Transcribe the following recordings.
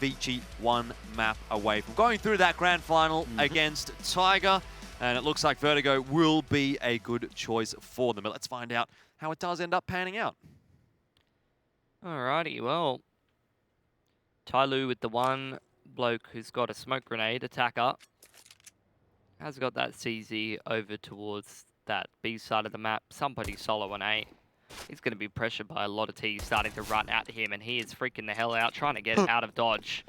ViCi one map away from going through that grand final against Tiger. And it looks like Vertigo will be a good choice for them. But let's find out how it does end up panning out. Alrighty, well, TYLOO with the one bloke who's got a smoke grenade, attacker, has got that CZ over towards that B side of the map. Somebody solo on A. He's going to be pressured by a lot of T's starting to run at him, and he is freaking the hell out, trying to get out of dodge.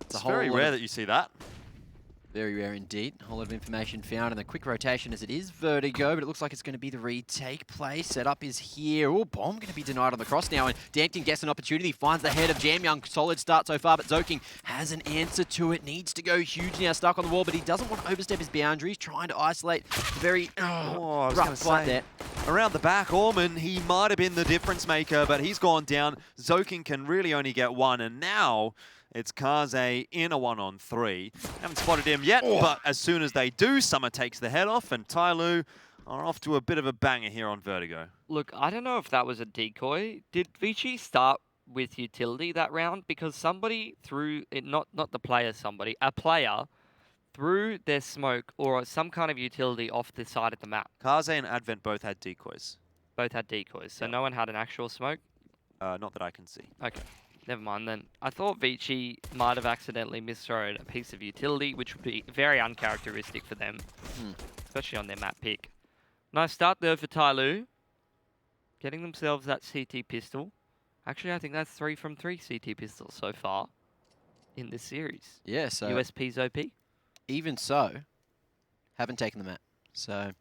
It's very rare that you see that. Very rare indeed. A whole lot of information found in the quick rotation as it is Vertigo, but it looks like it's going to be the retake play. Setup is here. Oh, bomb going to be denied on the cross now, and Dankin gets an opportunity, finds the head of Jam Young. Solid start so far, but Zoking has an answer to it. Needs to go huge now, stuck on the wall, but he doesn't want to overstep his boundaries, trying to isolate the very rough fight there. Around the back, Orman, he might have been the difference maker, but he's gone down. Zoking can really only get one, and now it's Kaze in a 1-on-3. Haven't spotted him yet, but as soon as they do, Summer takes the head off, and TYLOO are off to a bit of a banger here on Vertigo. Look, I don't know if that was a decoy. Did ViCi start with utility that round? Because somebody threw it, not the player, a player threw their smoke or some kind of utility off the side of the map. Kaze and Advent both had decoys. Both had decoys, so no one had an actual smoke? Not that I can see. Okay. Never mind then. I thought ViCi might have accidentally misthrown a piece of utility, which would be very uncharacteristic for them, especially on their map pick. Nice start there for TYLOO, getting themselves that CT pistol. Actually, I think that's 3 from 3 CT pistols so far in this series. Yeah, so USP's OP. Even so, haven't taken the map. So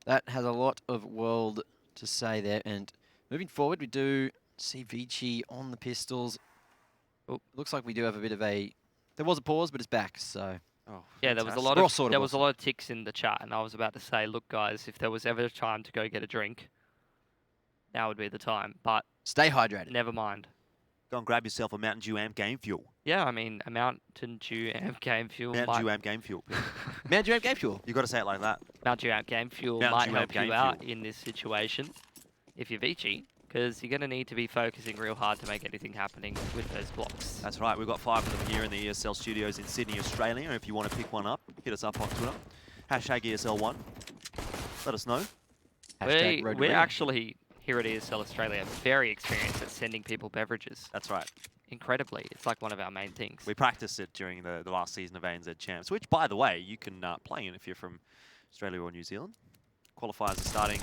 that has a lot of world to say there. And moving forward, we do see ViCi on the pistols. Oh, looks like we do have a bit of a... There was a pause, but it's back, so... Oh, yeah, there was a lot of ticks in the chat, and I was about to say, look, guys, if there was ever a time to go get a drink, now would be the time. But stay hydrated. Never mind. Go and grab yourself a Mountain Dew Amp Game Fuel. Yeah, I mean, a Mountain Dew Amp Game Fuel. Mountain Dew Amp Game Fuel. Mountain Dew Amp Game Fuel. You got to say it like that. Mountain Dew Amp Game Fuel might help you out in this situation if you're ViCi, because you're going to need to be focusing real hard to make anything happening with those blocks. That's right. We've got 5 of them here in the ESL studios in Sydney, Australia. If you want to pick one up, hit us up on Twitter. Hashtag ESL1. Let us know. We're actually, here at ESL Australia, very experienced at sending people beverages. That's right. Incredibly. It's like one of our main things. We practiced it during the last season of ANZ Champs, which, by the way, you can play in if you're from Australia or New Zealand. Qualifiers are starting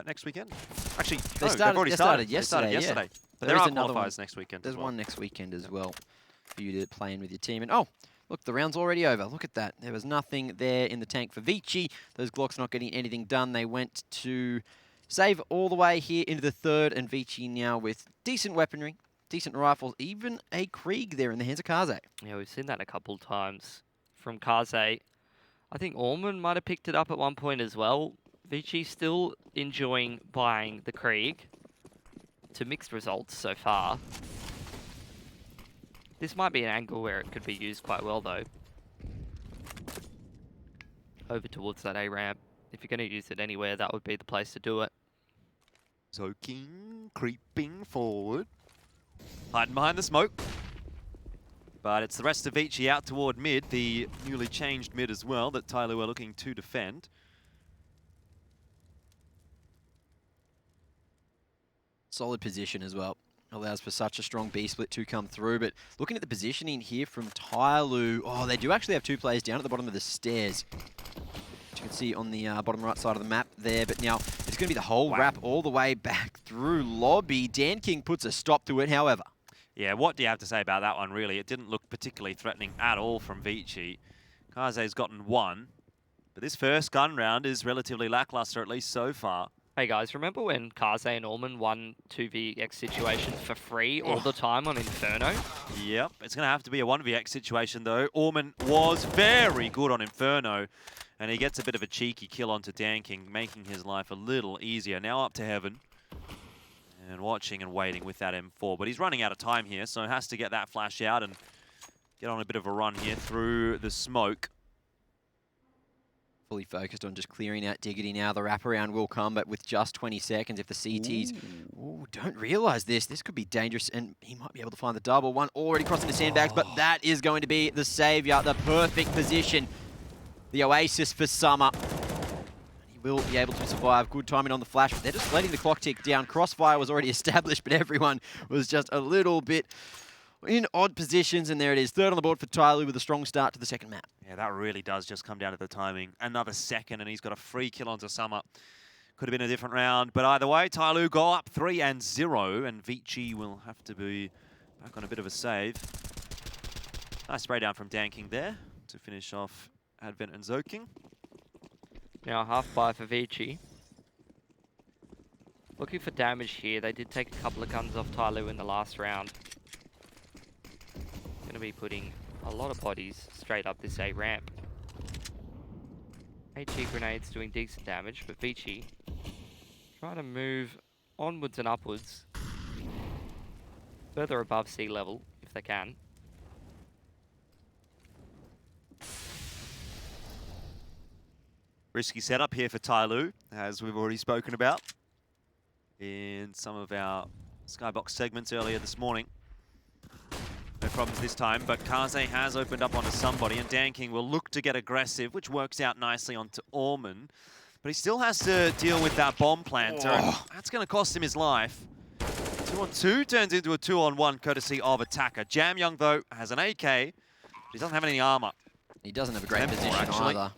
next weekend. Actually, they've already started yesterday. Yeah. But there are qualifiers next weekend. There's one next weekend as well for you to play in with your team. And oh, look, the round's already over. Look at that. There was nothing there in the tank for ViCi. Those Glocks not getting anything done. They went to save all the way here into the third, and ViCi now with decent weaponry, decent rifles, even a Krieg there in the hands of Kaze. Yeah, we've seen that a couple times from Kaze. I think Orman might have picked it up at one point as well. ViCi still enjoying buying the Krieg to mixed results so far. This might be an angle where it could be used quite well though. Over towards that A ramp. If you're going to use it anywhere, that would be the place to do it. Zoking, creeping forward. Hiding behind the smoke. But it's the rest of ViCi out toward mid, the newly changed mid as well, that TYLOO are looking to defend. Solid position as well. Allows for such a strong B split to come through. But looking at the positioning here from TYLOO, oh, they do actually have 2 players down at the bottom of the stairs. Which you can see on the bottom right side of the map there. But now it's going to be the whole wrap all the way back through lobby. Dan King puts a stop to it, however. Yeah, what do you have to say about that one, really? It didn't look particularly threatening at all from ViCi. Kaze's gotten 1. But this first gun round is relatively lackluster, at least so far. Hey guys, remember when Kaze and Orman won 2vx situations for free all the time on Inferno? Yep, it's going to have to be a 1vx situation though. Orman was very good on Inferno, and he gets a bit of a cheeky kill onto Danking, making his life a little easier. Now up to Heaven, and watching and waiting with that M4. But he's running out of time here, so has to get that flash out and get on a bit of a run here through the smoke. Fully focused on just clearing out Diggity now. The wraparound will come, but with just 20 seconds, if the CTs don't realise this could be dangerous, and he might be able to find the double. One already crossing the sandbags, but that is going to be the saviour, the perfect position. The oasis for Summer. He will be able to survive. Good timing on the flash, but they're just letting the clock tick down. Crossfire was already established, but everyone was just a little bit in odd positions, and there it is. Third on the board for TYLOO with a strong start to the second map. Yeah, that really does just come down to the timing. Another second, and he's got a free kill onto Summer. Could have been a different round, but either way, TYLOO go up 3-0, and ViCi will have to be back on a bit of a save. Nice spray down from Danking there to finish off Advent and Zoking. Now half buy for ViCi. Looking for damage here. They did take a couple of guns off TYLOO in the last round. Going to be putting a lot of bodies straight up this A ramp. HE grenades doing decent damage, but ViCi trying to move onwards and upwards, further above sea level if they can. Risky setup here for TYLOO, as we've already spoken about in some of our Skybox segments earlier this morning. No problems this time, but Kaze has opened up onto somebody, and Danking will look to get aggressive, which works out nicely onto Orman. But he still has to deal with that bomb planter, and that's going to cost him his life. 2-on-2 turns into a 2-on-1 courtesy of Attacker. Jam Young, though, has an AK, but he doesn't have any armor. He doesn't have a great position actually. either.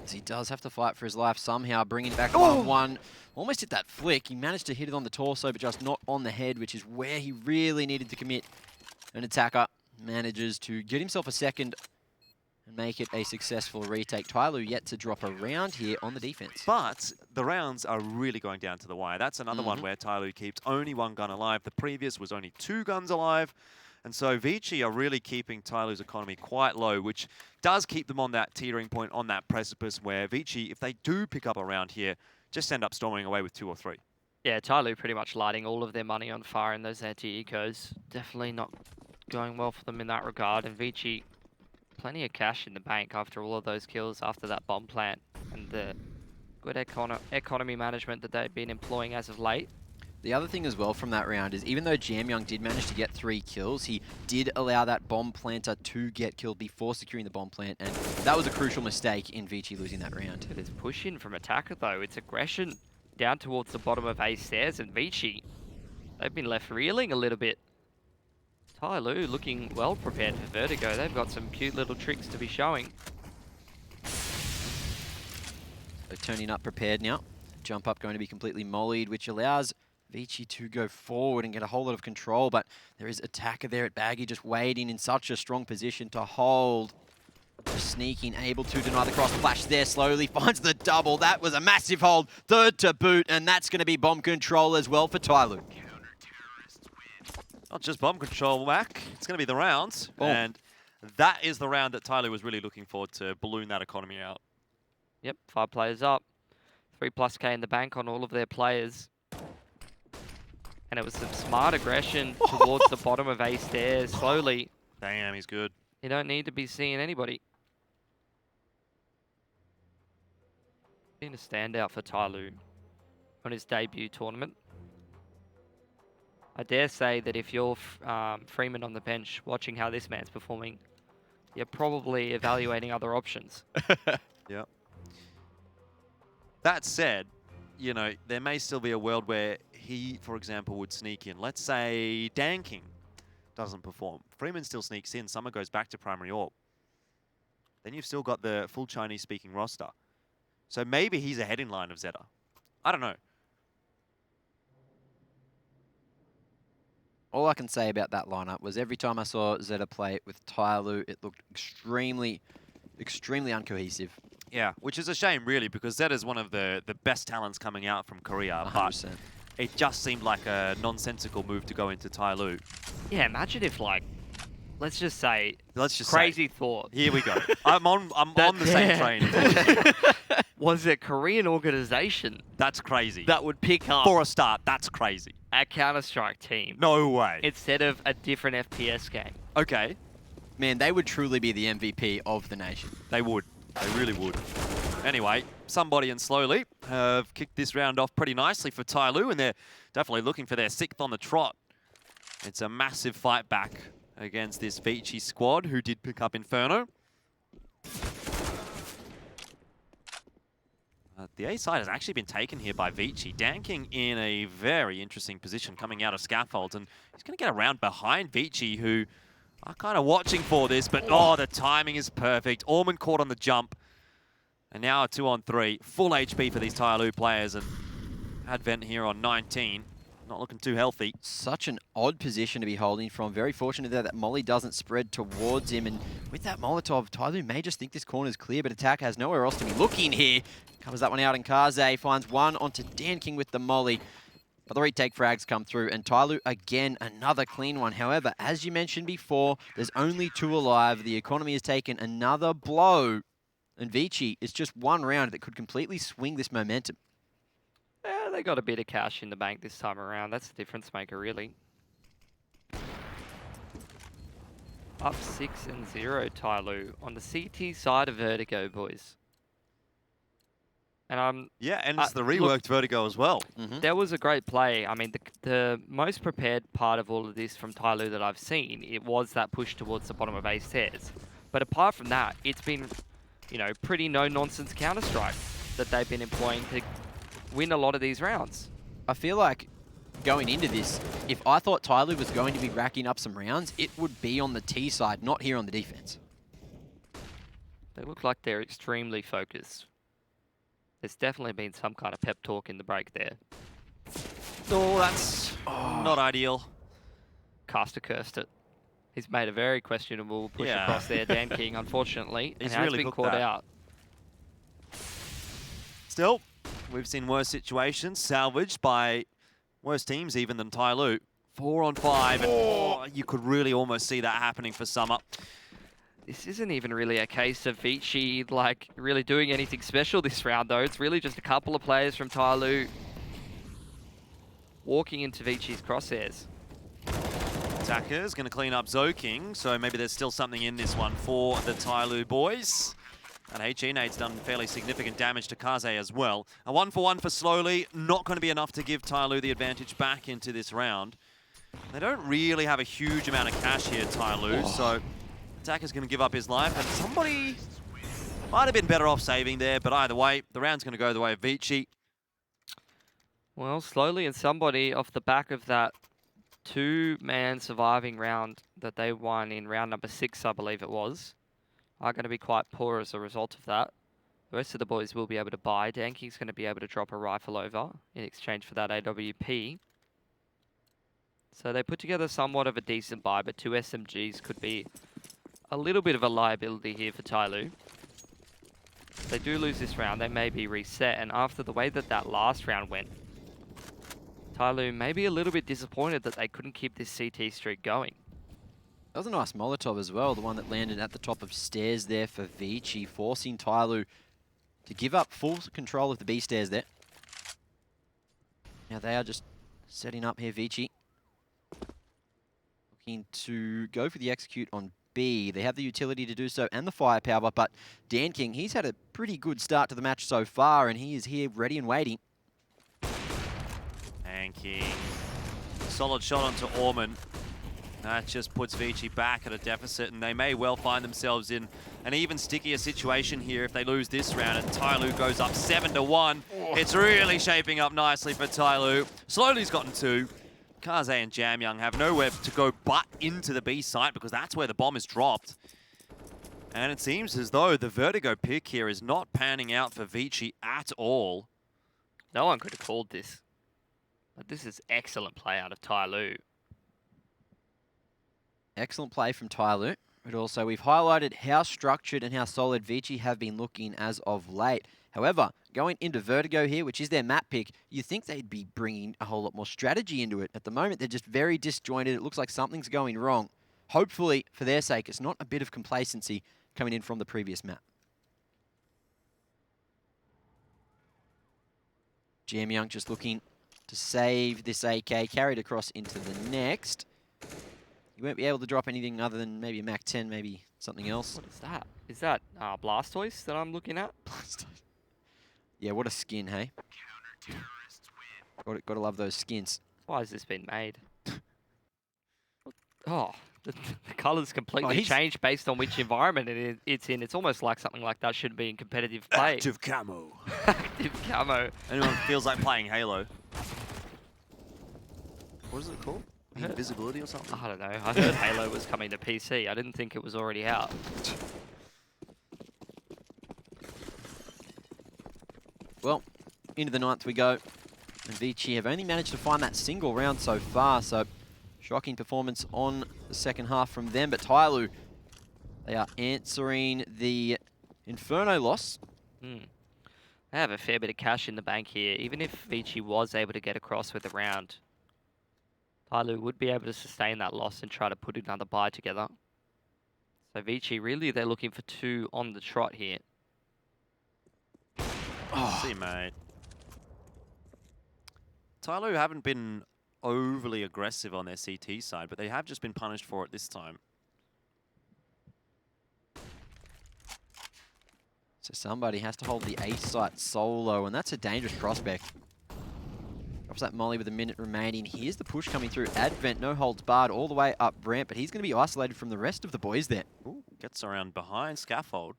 He does have to fight for his life somehow, bringing it back 1-1. Almost hit that flick. He managed to hit it on the torso, but just not on the head, which is where he really needed to commit. An Attacker manages to get himself a second and make it a successful retake. TYLOO yet to drop a round here on the defense. But the rounds are really going down to the wire. That's another one where TYLOO keeps only one gun alive. The previous was only 2 guns alive. And so ViCi are really keeping TYLOO's economy quite low, which does keep them on that teetering point, on that precipice where ViCi, if they do pick up a round here, just end up storming away with 2 or 3. Yeah, TYLOO pretty much lighting all of their money on fire in those anti-ecos. Definitely not going well for them in that regard. And ViCi, plenty of cash in the bank after all of those kills after that bomb plant and the good economy management that they've been employing as of late. The other thing as well from that round is even though Jam Young did manage to get 3 kills, he did allow that bomb planter to get killed before securing the bomb plant, and that was a crucial mistake in ViCi losing that round. It is push-in from Attacker though. It's aggression down towards the bottom of A stairs, and ViCi, they've been left reeling a little bit. TYLOO looking well prepared for Vertigo. They've got some cute little tricks to be showing. So turning up prepared now. Jump up going to be completely mollied, which allows ViCi to go forward and get a whole lot of control, but there is Attacker there at Baggy just waiting in such a strong position to hold. Just sneaking, able to deny the cross. Flash there slowly, finds the double. That was a massive hold. Third to boot, and that's going to be bomb control as well for TYLOO. Not just bomb control, Mac. It's going to be the rounds. And that is the round that TYLOO was really looking for to balloon that economy out. Yep, 5 players up. 3+ K in the bank on all of their players. And it was some smart aggression towards the bottom of A stairs, slowly. Damn, he's good. You don't need to be seeing anybody. Been a standout for TYLOO on his debut tournament. I dare say that if you're Freeman on the bench watching how this man's performing, you're probably evaluating other options. Yep. That said, you know, there may still be a world where he, for example, would sneak in. Let's say Danking doesn't perform. Freeman still sneaks in. Summer goes back to primary AWP. Then you've still got the full Chinese-speaking roster. So maybe he's ahead in line of Zeta. I don't know. All I can say about that lineup was every time I saw Zeta play with TYLOO, it looked extremely uncohesive. Yeah, which is a shame, really, because Zeta's one of the best talents coming out from Korea. 100%. But it just seemed like a nonsensical move to go into TYLOO. Yeah, imagine if, like, let's just say, crazy thought. Here we go. I'm on the same train. Was a Korean organization That's crazy. that would pick up For a start, that's crazy. a Counter-Strike team No way. instead of a different FPS game. Okay, Man, they would truly be the MVP of the nation. they would. They really would. Anyway, somebody and Slowly have kicked this round off pretty nicely for TYLOO, and they're definitely looking for their 6th on the trot. It's a massive fight back against this ViCi squad, who did pick up Inferno. The A side has actually been taken here by ViCi. Danking in a very interesting position coming out of scaffolds, and he's going to get around behind ViCi, who are kind of watching for this, but oh, the timing is perfect. Orman caught on the jump, and now a 2-on-3. Full HP for these TYLOO players, and Advent here on 19. Not looking too healthy. Such an odd position to be holding from. Very fortunate there that Molly doesn't spread towards him. And with that Molotov, TYLOO may just think this corner's clear, but Attack has nowhere else to be looking here. Covers that one out, and Kaze finds one onto Danking with the Molly. But the retake frags come through, and TYLOO, again, another clean one. However, as you mentioned before, there's only 2 alive. The economy has taken another blow, and ViCi is just one round that could completely swing this momentum. Yeah, they got a bit of cash in the bank this time around. That's the difference maker, really. Up 6-0, TYLOO on the CT side of Vertigo, boys. And yeah, and it's the reworked Vertigo as well. There was a great play. I mean, the most prepared part of all of this from TYLOO that I've seen, it was that push towards the bottom of A stairs. But apart from that, it's been, you know, pretty no-nonsense Counter-Strike that they've been employing to win a lot of these rounds. I feel like going into this, if I thought TYLOO was going to be racking up some rounds, it would be on the T side, not here on the defense. They look like they're extremely focused. There's definitely been some kind of pep talk in the break there. Oh, that's not ideal. Caster cursed it. He's made a very questionable push across there, Danking, unfortunately. He's and really has been caught out. Still, we've seen worse situations salvaged by worse teams even than TYLOO. 4-on-5, and you could really almost see that happening for Summer. This isn't even really a case of ViCi, like, really doing anything special this round, though. It's really just a couple of players from TYLOO walking into ViCi's crosshairs. Attacker's going to clean up Zoking, so maybe there's still something in this one for the TYLOO boys. And HE Nade's done fairly significant damage to Kaze as well. A 1-for-1 for Slowly, not going to be enough to give TYLOO the advantage back into this round. They don't really have a huge amount of cash here, TYLOO, so Attacker's going to give up his life, and somebody might have been better off saving there, but either way, the round's going to go the way of ViCi. Well, Slowly and somebody off the back of that 2-man surviving round that they won in round number 6, I believe it was, are going to be quite poor as a result of that. The rest of the boys will be able to buy. Danking's going to be able to drop a rifle over in exchange for that AWP. So they put together somewhat of a decent buy, but 2 SMGs could be a little bit of a liability here for TYLOO. If they do lose this round, they may be reset, and after the way that that last round went, TYLOO may be a little bit disappointed that they couldn't keep this CT streak going. That was a nice Molotov as well, the one that landed at the top of stairs there for ViCi, forcing TYLOO to give up full control of the B stairs there. Now they are just setting up here, ViCi. Looking to go for the execute on B. They have the utility to do so and the firepower, but Danking, he's had a pretty good start to the match so far, and he is here ready and waiting. Danking. Solid shot onto Orman. That just puts ViCi back at a deficit, and they may well find themselves in an even stickier situation here if they lose this round, and TYLOO goes up 7-1. It's really shaping up nicely for TYLOO. Slowly's gotten 2. Kaze and Jamyoung have nowhere to go but into the B site because that's where the bomb is dropped. And it seems as though the Vertigo pick here is not panning out for ViCi at all. No one could have called this. But this is excellent play out of TYLOO. Excellent play from TYLOO, but also we've highlighted how structured and how solid ViCi have been looking as of late. However, going into Vertigo here, which is their map pick, you think they'd be bringing a whole lot more strategy into it. At the moment, they're just very disjointed. It looks like something's going wrong. Hopefully, for their sake, it's not a bit of complacency coming in from the previous map. Jamyoung just looking to save this AK, carried across into the next. You won't be able to drop anything other than maybe a Mac 10, maybe something else. What is that? Is that Blastoise that I'm looking at? Blastoise. Yeah, what a skin, hey? Gotta love those skins. Why has this been made? Oh, the colours completely he's- changed based on which environment it's in. It's almost like something like that should be in competitive play. Active camo. Active camo. Anyone feels like playing Halo? What is it called? Invisibility or something? I don't know. I heard Halo was coming to PC. I didn't think it was already out. Well, into the 9th we go. And ViCi have only managed to find that single round so far, so shocking performance on the second half from them. But TYLOO, they are answering the Inferno loss. They have a fair bit of cash in the bank here. Even if ViCi was able to get across with a round, TYLOO would be able to sustain that loss and try to put another buy together. So ViCi, really, they're looking for 2 on the trot here. Oh, See, mate. TYLOO haven't been overly aggressive on their CT side, but they have just been punished for it this time. so somebody has to hold the A site solo, and that's a dangerous prospect. Drops that molly with a minute remaining. Here's the push coming through. Advent, no holds barred, all the way up ramp, but he's going to be isolated from the rest of the boys there. Ooh, gets around behind Scaffold.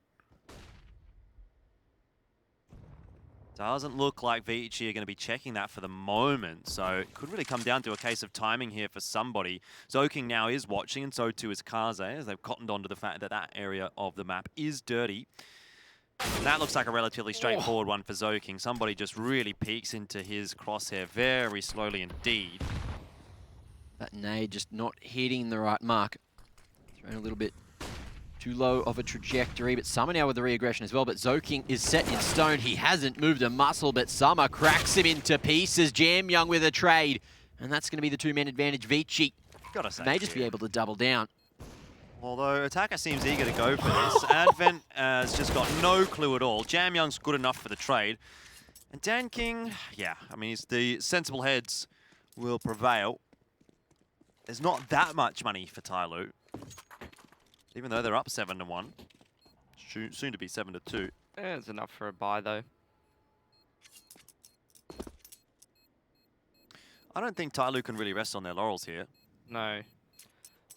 Doesn't look like ViCi are going to be checking that for the moment, so it could really come down to a case of timing here for somebody. Zoking now is watching, and so too is Kaze, as they've cottoned on to the fact that that area of the map is dirty. And that looks like a relatively straightforward one for Zoking. Somebody just really peeks into his crosshair very slowly indeed. That nade just not hitting the right mark. Thrown a little bit too low of a trajectory, but Summer now with the re-aggression as well. But Zoking is set in stone. He hasn't moved a muscle, but Summer cracks him into pieces. Jam Young with a trade, and that's going to be the 2-man advantage. ViCi Gotta say, may just be able to double down. Although Attacker seems eager to go for this, Advent has just got no clue at all. Jam Young's good enough for the trade. And Dan King, yeah, I mean, the sensible heads will prevail. There's not that much money for TYLOO, even though they're up 7-1. Soon to be 7-2. Yeah, it's enough for a buy, though. I don't think TYLOO can really rest on their laurels here. No.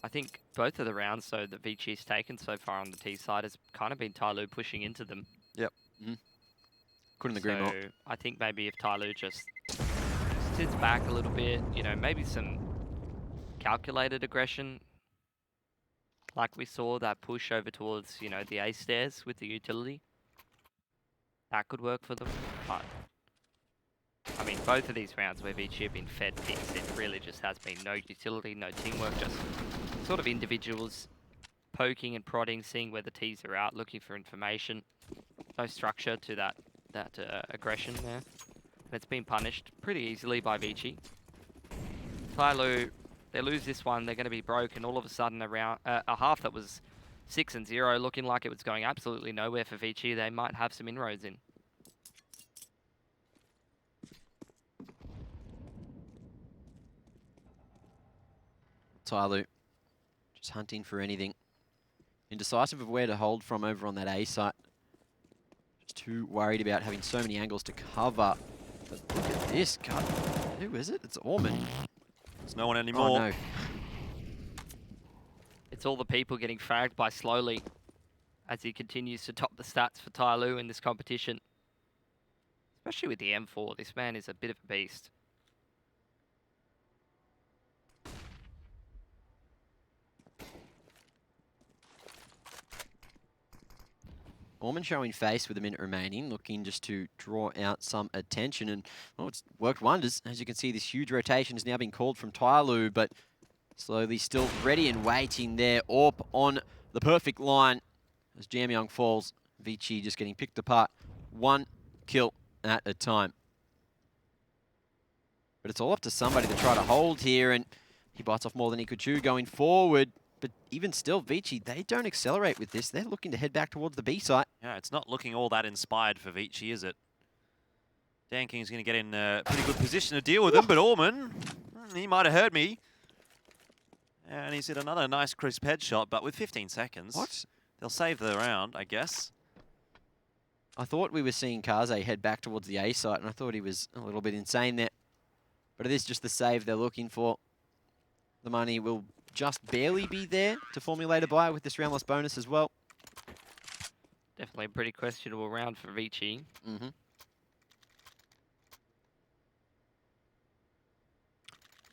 I think both of the rounds, so that ViCi's taken so far on the T side, has kind of been TYLOO pushing into them. Yep. Couldn't agree more. So I think maybe if TYLOO just sits back a little bit, you know, maybe some calculated aggression, like we saw that push over towards, you know, the A stairs with the utility, that could work for them. But I mean, both of these rounds where ViCi have been fed picks, it really just has been no utility, no teamwork, just sort of individuals poking and prodding, seeing where the T's are out, looking for information. No structure to that aggression there. And it's been punished pretty easily by ViCi. TYLOO, they lose this one, they're going to be broke, and all of a sudden a half that was 6-0, looking like it was going absolutely nowhere for ViCi, they might have some inroads in. TYLOO just hunting for anything. Indecisive of where to hold from over on that A site. Just too worried about having so many angles to cover. But look at this cut. Who is it? It's Orman. There's no one anymore. Oh no. It's all the people getting fragged by Slowly as he continues to top the stats for TYLOO in this competition. Especially with the M4, this man is a bit of a beast. Orman showing face with a minute remaining, looking just to draw out some attention, and well, it's worked wonders. As you can see, this huge rotation has now been called from TYLOO, but Slowly still ready and waiting there. Orp on the perfect line as Jam Young falls. ViCi just getting picked apart, 1 kill at a time. But it's all up to somebody to try to hold here, and he bites off more than he could chew going forward. But even still, ViCi, they don't accelerate with this. They're looking to head back towards the B site. Yeah, it's not looking all that inspired for ViCi, is it? Dan King's going to get in a pretty good position to deal with him, but Orman, he might have heard me. And he's hit another nice crisp headshot, but with 15 seconds. What? They'll save the round, I guess. I thought we were seeing Kaze head back towards the A site, and I thought he was a little bit insane there. But it is just the save they're looking for. The money will just barely be there to formulate a buy with this round loss bonus as well. Definitely a pretty questionable round for ViCi. Mm-hmm.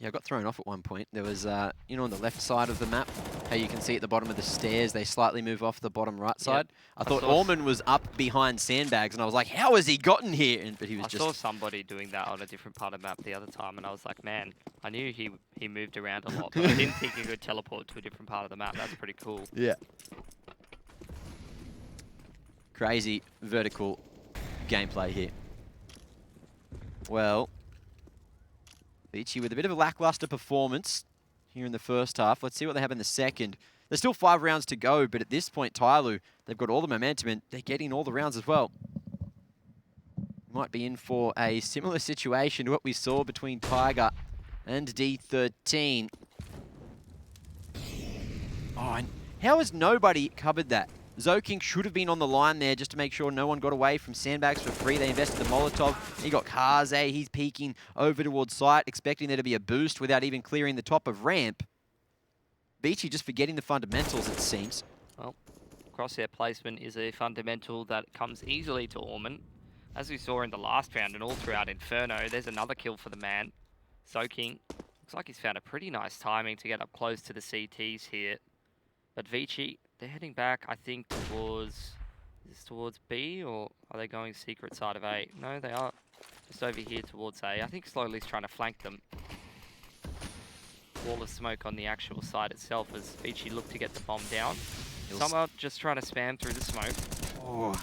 Yeah, I got thrown off at one point. There was, you know, on the left side of the map, how you can see at the bottom of the stairs, they slightly move off the bottom right side. I thought Orman was up behind sandbags, and I was like, how has he gotten here? But he was I saw somebody doing that on a different part of the map the other time, and I was like, man, I knew he moved around a lot, but I didn't think he could teleport to a different part of the map. That's pretty cool. Yeah. Crazy vertical gameplay here. Well, ViCi with a bit of a lackluster performance here in the first half. Let's see what they have in the second. There's still 5 rounds to go, but at this point, TYLOO, they've got all the momentum and they're getting all the rounds as well. Might be in for a similar situation to what we saw between Tiger and D13. Oh, and how has nobody covered that? Zoking should have been on the line there just to make sure no one got away from sandbags for free. They invested the Molotov. You got Kaze. He's peeking over towards site, expecting there to be a boost without even clearing the top of ramp. ViCi just forgetting the fundamentals, it seems. Well, crosshair placement is a fundamental that comes easily to Orman. As we saw in the last round and all throughout Inferno, there's another kill for the man. Zoking. Looks like he's found a pretty nice timing to get up close to the CTs here. But ViCi, they're heading back, I think, towards... Is this towards B, or are they going secret side of A? No, they are just over here towards A. I think Slowly's trying to flank them. Wall of smoke on the actual side itself as ViCi look to get the bomb down. Some are just trying to spam through the smoke. Oh,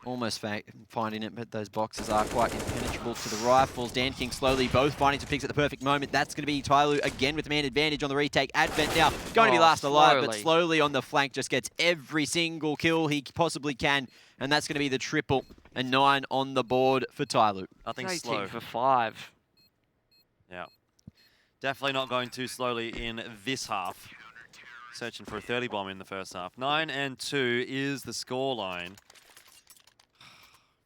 almost finding it, but those boxes are quite impenetrable to the rifles. Dan King slowly both finding some picks at the perfect moment. That's going to be TYLOO again with the man advantage on the retake. Advent now going to be last alive, but slowly on the flank just gets every single kill he possibly can. And that's going to be the triple and 9 on the board for TYLOO. Nothing slow. for 5. Yeah. Definitely not going too slowly in this half. Searching for a 30 bomb in the first half. 9-2 is the scoreline.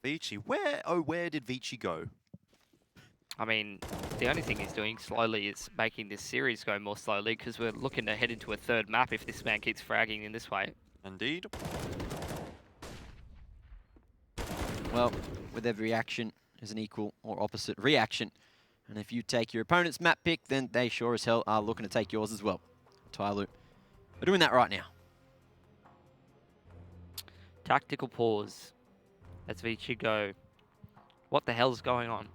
ViCi, where did ViCi go? I mean, the only thing he's doing slowly is making this series go more slowly because we're looking to head into a third map if this man keeps fragging in this way. Indeed. Well, with every action is an equal or opposite reaction. And if you take your opponent's map pick, then they sure as hell are looking to take yours as well. TYLOO are doing that right now. Tactical pause. Let's ViCi go. What the hell's going on?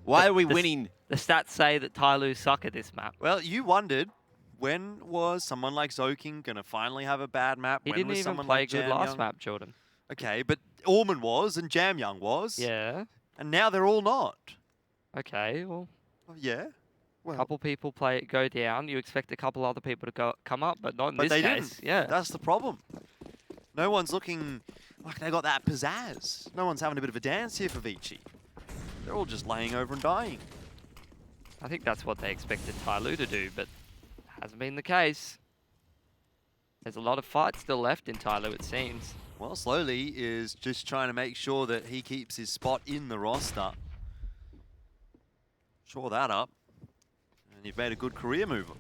Why are we winning? The stats say that TYLOO suck at this map. Well, you wondered, when was someone like Zoking going to finally have a bad map? He when didn't was even someone play like good Jam last Young? map, Jordan. Okay, but Orman was and Jam Young was. Yeah. And now they're all not. Okay, well, Oh, yeah. a Well, couple people go down. You expect a couple other people to come up, but not in this they case. didn't. Yeah. That's the problem. No one's looking like they got that pizzazz. No one's having a bit of a dance here for ViCi. They're all just laying over and dying. I think that's what they expected TYLOO to do, but hasn't been the case. There's a lot of fight still left in TYLOO, it seems. Well, Slowly is just trying to make sure that he keeps his spot in the roster. Shore that up. And you've made a good career move.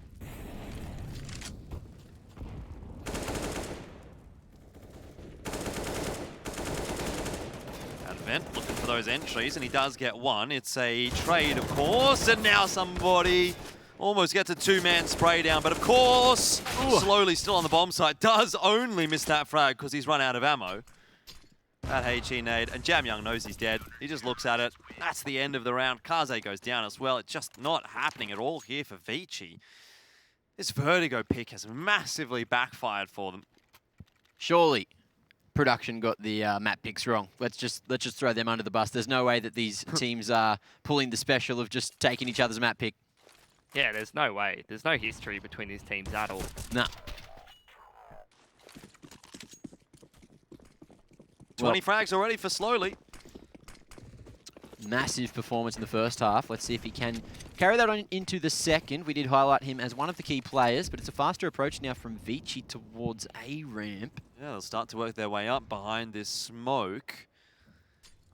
Advent looking for those entries, and he does get one. It's a trade, of course, and now somebody almost gets a 2-man spray down, but of course, Slowly still on the bomb site, does only miss that frag because he's run out of ammo. That HE nade, and Jam Young knows he's dead. He just looks at it. That's the end of the round. Kaze goes down as well. It's just not happening at all here for ViCi. This Vertigo pick has massively backfired for them. Surely, production got the map picks wrong. Let's just throw them under the bus. There's no way that these teams are pulling the special of just taking each other's map pick. Yeah, there's no way. There's no history between these teams at all. Nah. 20 frags already for Slowly. Massive performance in the first half. Let's see if he can carry that on into the second. We did highlight him as one of the key players, but it's a faster approach now from ViCi towards A ramp. Yeah, they'll start to work their way up behind this smoke.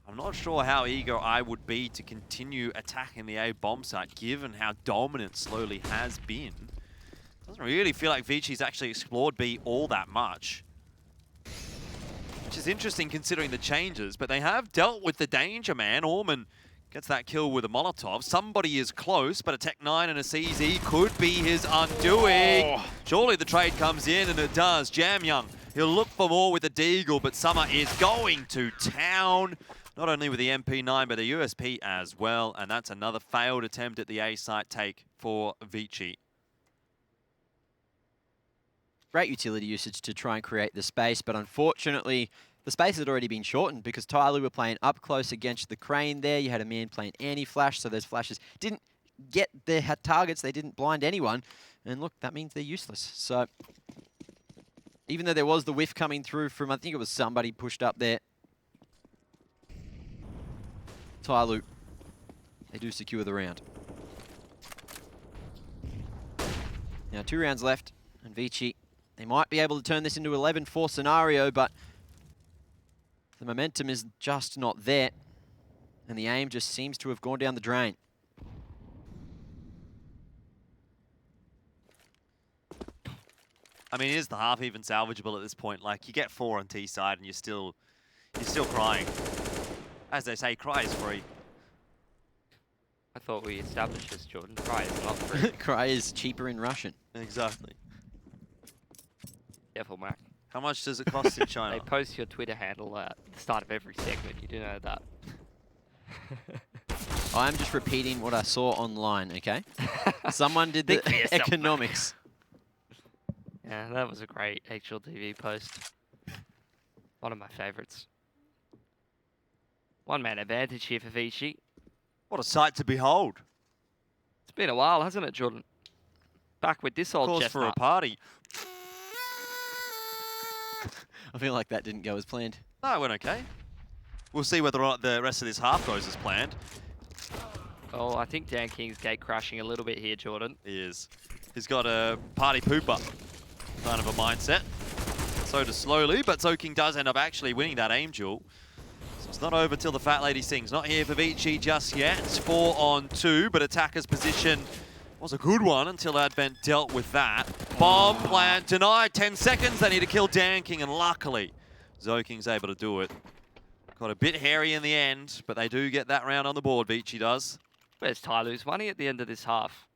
I'm not sure how eager I would be to continue attacking the A bomb site, given how dominant Slowly has been. Doesn't really feel like ViCi's actually explored B all that much. Which is interesting considering the changes, but they have dealt with the danger, man. Orman gets that kill with a Molotov. Somebody is close, but a Tech 9 and a CZ could be his undoing. Oh. Surely the trade comes in, and it does. Jamyoung, he'll look for more with the Deagle, but Summer is going to town. Not only with the MP9, but the USP as well. And that's another failed attempt at the A site take for ViCi. Great utility usage to try and create the space, but unfortunately, the space had already been shortened because TYLOO were playing up close against the crane there. You had a man playing anti-flash, so those flashes didn't get their targets. They didn't blind anyone. And look, that means they're useless. So even though there was the whiff coming through from, I think it was somebody pushed up there, TYLOO, they do secure the round. Now 2 rounds left, and ViCi, they might be able to turn this into an 11-4 scenario, but the momentum is just not there, and the aim just seems to have gone down the drain. I mean, is the half even salvageable at this point? Like, you get 4 on T side, and you're still crying. As they say, cry is free. I thought we established this, Jordan. Cry is not free. Cry is cheaper in Russian. Exactly. Careful, Mac. How much does it cost in China? They post your Twitter handle at the start of every segment. You do know that. I'm just repeating what I saw online, okay? Someone did Think for the yourself, Mac. economics. Yeah, that was a great HLTV post. One of my favorites. One-man advantage here for ViCi. What a sight to behold. It's been a while, hasn't it, Jordan? Back with this old Cause chestnut. for a party. I feel like that didn't go as planned. No, it went okay. We'll see whether or not the rest of this half goes as planned. Oh, I think Dan King's gate crashing a little bit here, Jordan. He is. He's got a party pooper kind of a mindset. So does Slowly, but Zoking does end up actually winning that aim duel. So it's not over till the fat lady sings. Not here for ViCi just yet. It's 4 on 2, but attacker's position was a good one until Advent dealt with that. Bomb plant denied. 10 seconds. They need to kill Dan King, and luckily Zoking's able to do it. Got a bit hairy in the end, but they do get that round on the board, ViCi does. Where's TYLOO's money at the end of this half?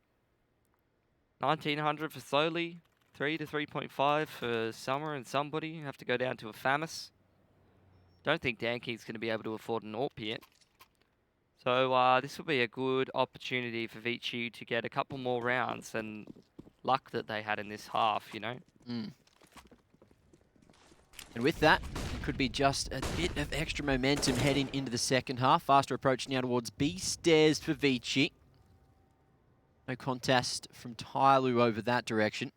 1900 for Slowly, 3 to 3.5 for Summer and somebody. Have to go down to a Famis. Don't think Dan King's going to be able to afford an AWP yet. So this will be a good opportunity for ViCi to get a couple more rounds and luck that they had in this half, you know? Mm. And with that, it could be just a bit of extra momentum heading into the second half. Faster approach now towards B stairs for ViCi. No contest from TYLOO over that direction.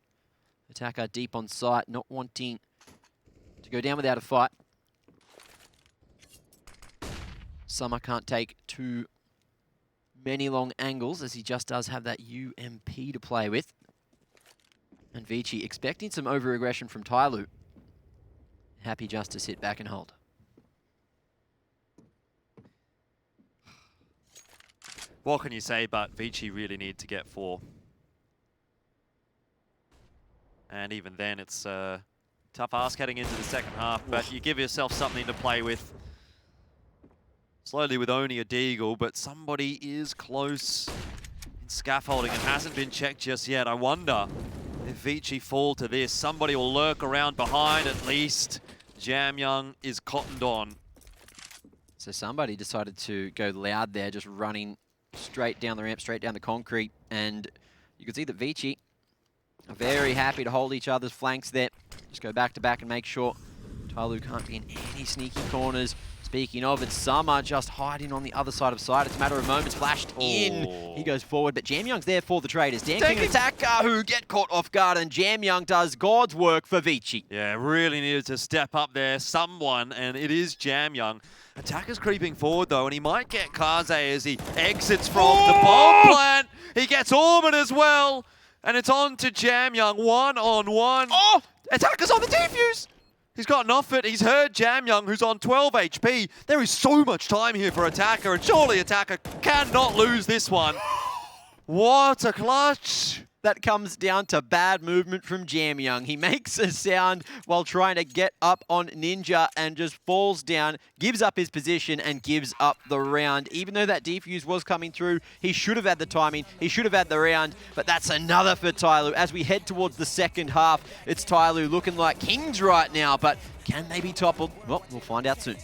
Attacker deep on site, not wanting to go down without a fight. Summer can't take too many long angles as he just does have that UMP to play with. And ViCi expecting some over-aggression from TYLOO. Happy just to sit back and hold. What can you say, but ViCi really need to get 4. And even then, it's a tough ask heading into the second half, but you give yourself something to play with. Slowly with only a Deagle, but somebody is close in scaffolding and hasn't been checked just yet. I wonder if ViCi fall to this. Somebody will lurk around behind at least. Jamyoung is cottoned on. So somebody decided to go loud there, just running straight down the ramp, straight down the concrete. And you can see that ViCi are very happy to hold each other's flanks there. Just go back to back and make sure TYLOO can't be in any sneaky corners. Speaking of, it's Summer just hiding on the other side of side. It's a matter of moments. Flashed in. He goes forward, but Jamyoung's there for the traders. Dan King and attacker who get caught off guard, and Jamyoung does God's work for ViCi. Yeah, really needed to step up there, someone, and it is Jamyoung. Attacker's creeping forward though, and he might get Kaze as he exits from the bomb plant. He gets Orman as well. And it's on to Jam Young, 1-on-1. Oh! Attacker's on the defuse! He's gotten off it. He's heard Jam Young, who's on 12 HP. There is so much time here for Attacker, and surely Attacker cannot lose this one. What a clutch! That comes down to bad movement from Jam Young. He makes a sound while trying to get up on Ninja and just falls down, gives up his position and gives up the round. Even though that defuse was coming through, he should have had the timing, he should have had the round, but that's another for TYLOO. As we head towards the second half, it's TYLOO looking like kings right now, but can they be toppled? Well, we'll find out soon.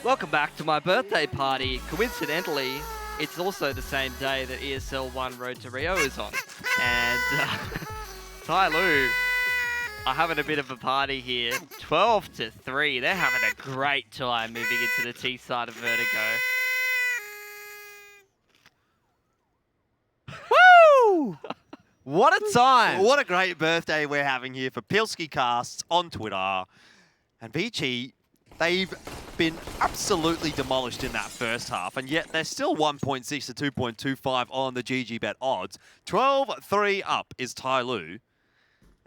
Welcome back to my birthday party. Coincidentally, it's also the same day that ESL 1 Road to Rio is on. And TYLOO are having a bit of a party here. 12-3. They're having a great time moving into the T side of Vertigo. Woo! What a time! What a great birthday we're having here for Pilski Casts on Twitter. And ViCi, they've been absolutely demolished in that first half, and yet they're still 1.6 to 2.25 on the GGBet odds. 12-3 up is TYLOO,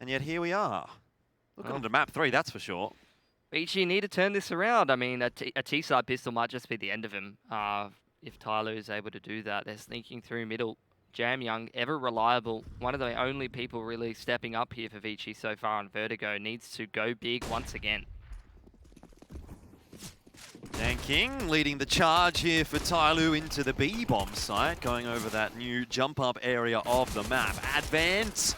and yet here we are. Looking onto map 3, that's for sure. ViCi need to turn this around. I mean, a T-side pistol might just be the end of him. If TYLOO is able to do that, they're sneaking through middle. Jam Young, ever reliable, one of the only people really stepping up here for ViCi so far on Vertigo, needs to go big once again. Dan King leading the charge here for TYLOO into the B-bomb site, going over that new jump-up area of the map. Advance,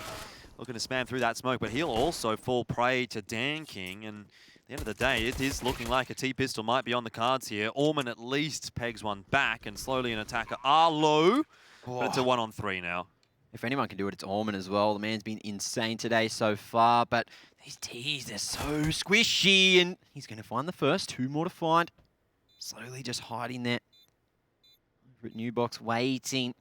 looking to spam through that smoke, but he'll also fall prey to Dan King, and at the end of the day, it is looking like a T-pistol might be on the cards here. Orman at least pegs one back, and slowly an attacker low, but it's a 1-on-3 now. If anyone can do it, it's Orman as well. The man's been insane today so far, but these Ts, they're so squishy, and he's going to find the first. 2 more to find. Slowly just hiding there. Over at New Box, waiting.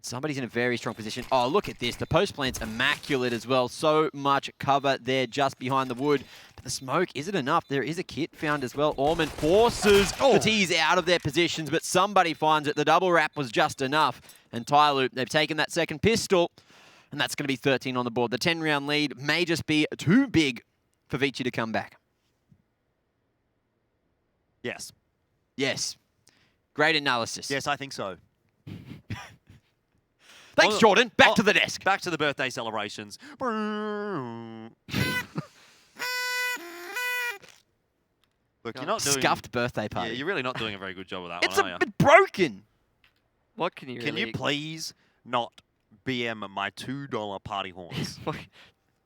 Somebody's in a very strong position. Oh, look at this. The post plant's immaculate as well. So much cover there just behind the wood. But the smoke, is it enough? There is a kit found as well. Orman forces the T's out of their positions, but somebody finds it. The double wrap was just enough. And TYLOO, they've taken that second pistol, and that's going to be 13 on the board. The 10-round lead may just be too big for ViCi to come back. Yes. Yes. Great analysis. Yes, I think so. Thanks, Jordan. Back to the desk. Back to the birthday celebrations. Look, you're not doing... Scuffed birthday party. Yeah, you're really not doing a very good job of that It's one, are you? a bit broken. What can you Can you please not BM my $2 party horns?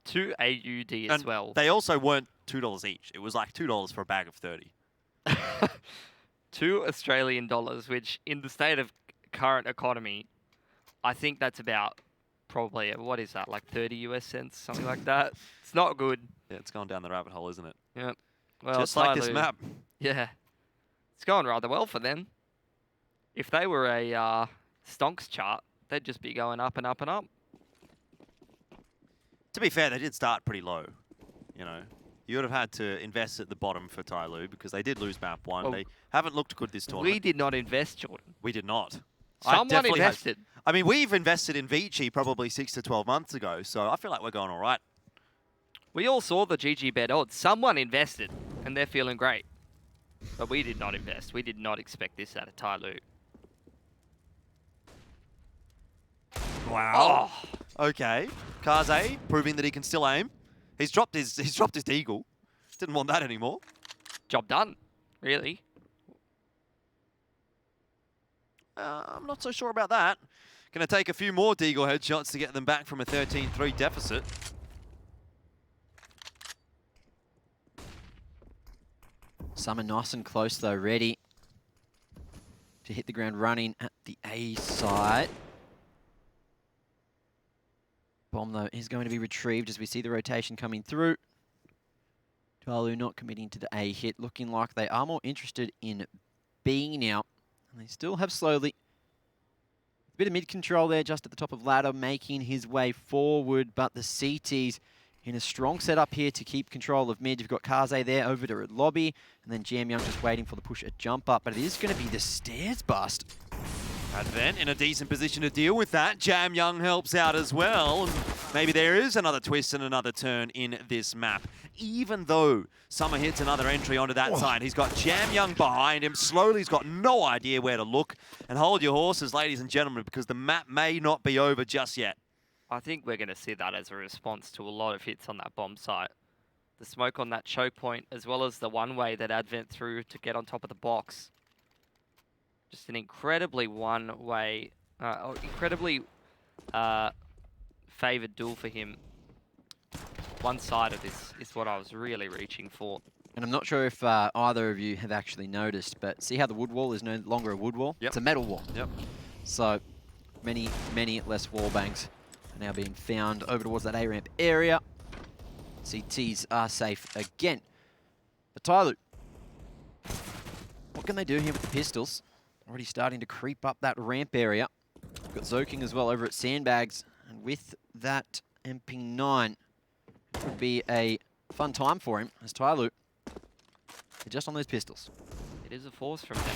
2 AUD as well. They also weren't $2 each. It was like $2 for a bag of 30. 2 Australian dollars, which in the state of current economy, I think that's about probably, what is that, like 30 US cents, something like that. It's not good. Yeah, it's gone down the rabbit hole, isn't it? Yeah. Well, just like this map. Yeah. It's going rather well for them. If they were a stonks chart, they'd just be going up and up and up. To be fair, they did start pretty low. You know, you would have had to invest at the bottom for TYLOO because they did lose map 1. Well, they haven't looked good this tournament. We did not invest, Jordan. We did not. Someone invested. I mean, we've invested in ViCi probably 6 to 12 months ago, so I feel like we're going all right. We all saw the GG bet odds. Someone invested, and they're feeling great. But we did not invest. We did not expect this out of TYLOO. Wow. Oh. Okay. Kaze proving that he can still aim. He's dropped his deagle. Didn't want that anymore. Job done, really. I'm not so sure about that. Going to take a few more deagle headshots to get them back from a 13-3 deficit. Some are nice and close though, ready to hit the ground running at the A side. Bomb though is going to be retrieved as we see the rotation coming through. TYLOO not committing to the A hit, looking like they are more interested in B now. And they still have slowly a bit of mid-control there just at the top of ladder, making his way forward, but the CT's in a strong setup here to keep control of mid. You've got Kaze there over to lobby, and then Jam Young just waiting for the push at jump up, but it is going to be the stairs bust. Advent in a decent position to deal with that. Jam Young helps out as well. And maybe there is another twist and another turn in this map. Even though Summer hits another entry onto that side, he's got Jam Young behind him. Slowly, he's got no idea where to look. And hold your horses, ladies and gentlemen, because the map may not be over just yet. I think we're going to see that as a response to a lot of hits on that bomb site. The smoke on that choke point, as well as the one-way that Advent threw to get on top of the box. Just an incredibly one-way, incredibly favoured duel for him. One side of this is what I was really reaching for. And I'm not sure if either of you have actually noticed, but see how the wood wall is no longer a wood wall? Yep. It's a metal wall. Yep. So many less wall banks are now being found over towards that A-ramp area. CTs are safe again. But TYLOO, what can they do here with the pistols? Already starting to creep up that ramp area. We've got Zoking as well over at Sandbags. And with that MP9, it would be a fun time for him as TYLOO just on those pistols. It is a force from them.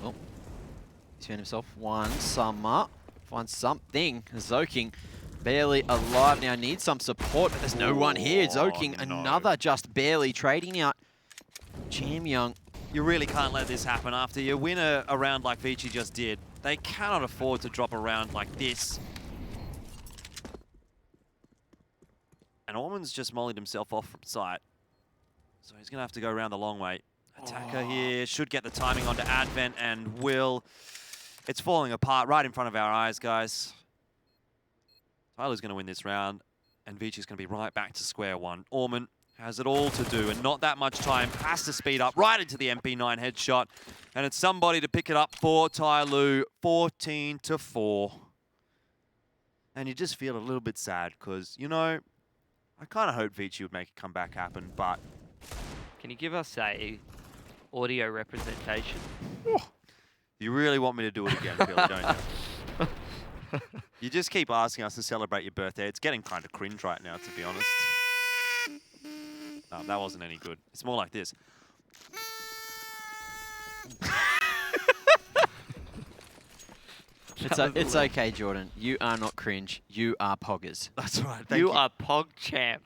Well, he's found himself one Summer. Finds something. Zoking barely alive now. Needs some support, but there's no one here. Zoking, no. another just barely trading out Jam Young. You really can't let this happen after you win a round like ViCi just did. They cannot afford to drop a round like this. And Orman's just mollied himself off from sight. So he's going to have to go around the long way. Attacker here should get the timing onto Advent and will. It's falling apart right in front of our eyes, guys. TYLOO's going to win this round, and ViCi's going to be right back to square one. Orman has it all to do, and not that much time. Has to speed up right into the MP9 headshot, and it's somebody to pick it up for TYLOO, 14-4. And you just feel a little bit sad, because, you know, I kind of hoped ViCi would make a comeback happen, but... Can you give us a audio representation? You really want me to do it again, Billy, don't you? You just keep asking us to celebrate your birthday. It's getting kind of cringe right now, to be honest. No, that wasn't any good. It's more like this. It's okay, Jordan. You are not cringe. You are poggers. That's right. You are Pog Champ.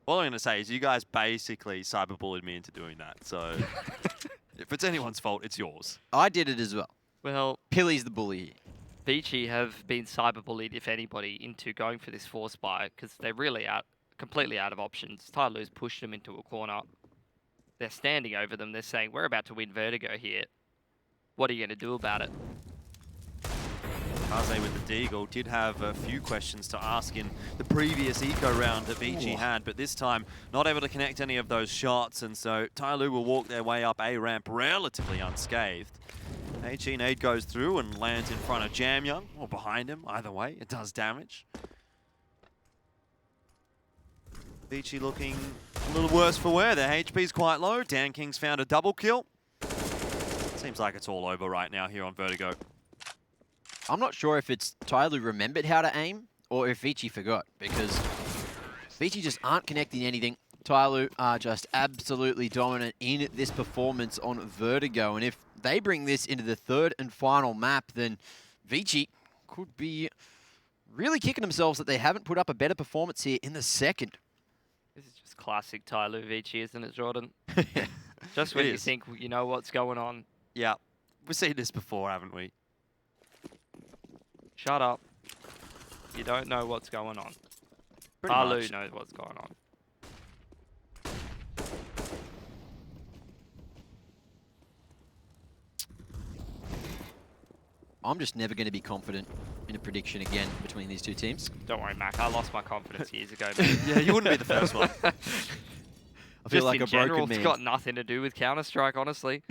All I'm going to say is you guys basically cyberbullied me into doing that. So if it's anyone's fault, it's yours. I did it as well. Well, Pilly's the bully. ViCi have been cyberbullied, if anybody, into going for this force buy because they're really completely out of options. TYLOO's pushed them into a corner. They're standing over them. They're saying, we're about to win Vertigo here. What are you going to do about it? Kaze with the Deagle did have a few questions to ask in the previous eco round that ViCi had, but this time not able to connect any of those shots, and so TYLOO will walk their way up A ramp relatively unscathed. HE nade goes through and lands in front of Jam Young, or behind him, either way, it does damage. ViCi looking a little worse for wear, their HP's quite low. Dan King's found a double kill. Seems like it's all over right now here on Vertigo. I'm not sure if it's TYLOO remembered how to aim or if ViCi forgot, because ViCi just aren't connecting anything. TYLOO are just absolutely dominant in this performance on Vertigo, and if they bring this into the third and final map, then ViCi could be really kicking themselves that they haven't put up a better performance here in the second. This is just classic TYLOO ViCi, isn't it, Jordan? Just when you think you know what's going on. Yeah, we've seen this before, haven't we? Shut up. You don't know what's going on. Pretty TYLOO much. knows what's going on. I'm just never going to be confident in a prediction again between these two teams. Don't worry, Mac. I lost my confidence years ago, man. Yeah, you wouldn't be the first one. I feel Just like in a general, broken man. it's got nothing to do with Counter-Strike, honestly.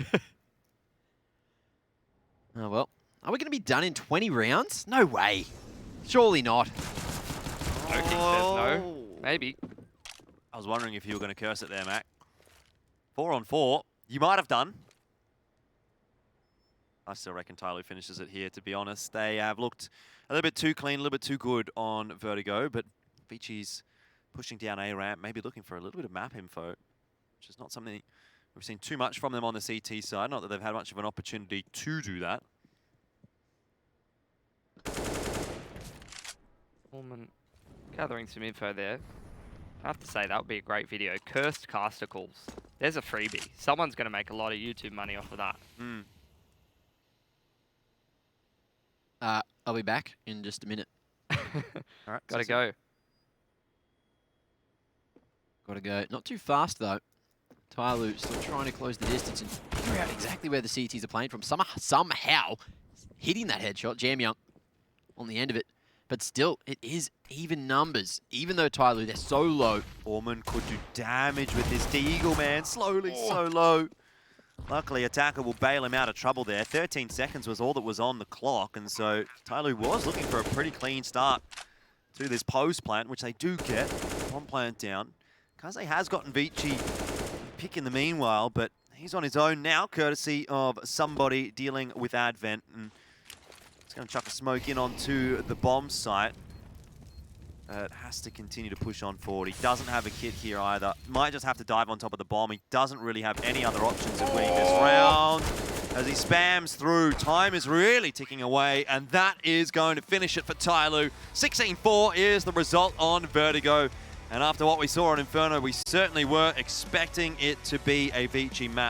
Oh, well. Are we going to be done in 20 rounds? No way. Surely not. No King says no. Maybe. I was wondering if you were going to curse it there, Mac. 4 on 4. You might have done. I still reckon TYLOO finishes it here, to be honest. They have looked a little bit too clean, a little bit too good on Vertigo, but ViCi's pushing down A ramp, maybe looking for a little bit of map info, which is not something we've seen too much from them on the CT side. Not that they've had much of an opportunity to do that. Orman gathering some info there. I have to say, that would be a great video. Cursed casticles. There's a freebie. Someone's going to make a lot of YouTube money off of that. Mm. I'll be back in just a minute. All right, Gotta go. Gotta go. Not too fast, though. TYLOO still trying to close the distance and figure out exactly where the CTs are playing from. Somehow hitting that headshot. Jam Young on the end of it. But still, it is even numbers. Even though TYLOO, they're so low. Orman could do damage with this Deagle, man. Slowly, so low. Luckily, Attacker will bail him out of trouble there. 13 seconds was all that was on the clock, and so TYLOO was looking for a pretty clean start to this post plant, which they do get. One plant down. Kaze has gotten ViCi pick in the meanwhile, but he's on his own now, courtesy of somebody dealing with Advent. And he's going to chuck a smoke in onto the bomb site. Has to continue to push on forward. He doesn't have a kit here either. Might just have to dive on top of the bomb. He doesn't really have any other options in winning this round. as he spams through. Time is really ticking away, and that is going to finish it for TYLOO. 16-4 is the result on Vertigo. And after what we saw on Inferno, we certainly were expecting it to be a ViCi map.